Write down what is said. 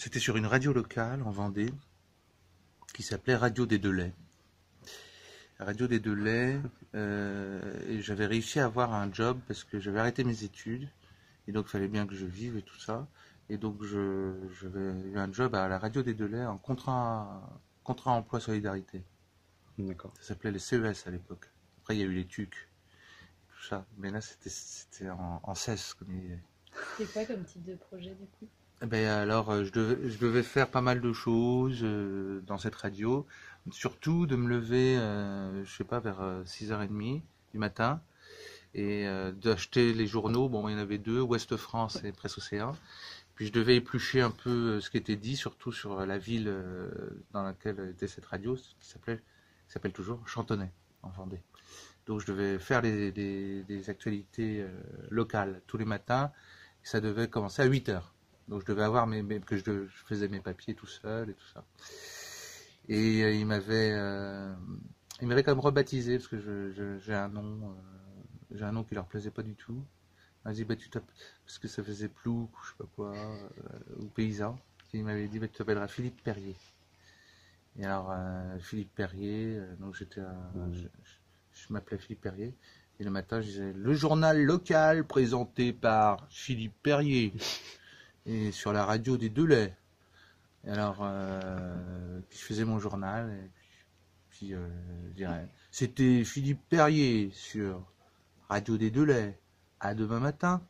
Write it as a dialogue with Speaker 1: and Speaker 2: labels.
Speaker 1: C'était sur une radio locale en Vendée qui s'appelait Radio des Deux Laits. Radio des Deux Laits, et j'avais réussi à avoir un job parce que j'avais arrêté mes études et donc il fallait bien que je vive et tout ça. Et donc j'avais eu un job à la Radio des Deux Laits en contrat emploi solidarité.
Speaker 2: D'accord.
Speaker 1: Ça s'appelait les CES à l'époque. Après il y a eu les TUC, tout ça. Mais là c'était en CES comme il disait.
Speaker 3: C'était quoi comme type de projet du coup?
Speaker 1: Ben alors, je devais faire pas mal de choses dans cette radio, surtout de me lever, je sais pas, vers 6h30 du matin, et d'acheter les journaux. Bon, il y en avait deux, Ouest France et Presse Océan. Puis je devais éplucher un peu ce qui était dit, surtout sur la ville dans laquelle était cette radio, qui s'appelle toujours Chantonnay, en Vendée. Donc je devais faire des actualités locales tous les matins, et ça devait commencer à 8h. Donc je devais avoir je faisais mes papiers tout seul et tout ça. Et il m'avait quand même rebaptisé parce que j'ai un nom qui leur plaisait pas du tout. Il m'a dit parce que ça faisait plouc ou je sais pas quoi ou paysan. Et il m'avait dit tu t'appelleras Philippe Perrier. Et alors Philippe Perrier, donc je m'appelais Philippe Perrier. Et le matin je disais le journal local présenté par Philippe Perrier. Et sur la radio des Deux Laits. Et alors, puis je faisais mon journal, et puis je dirais, c'était Philippe Perrier sur Radio des Deux Laits. À demain matin.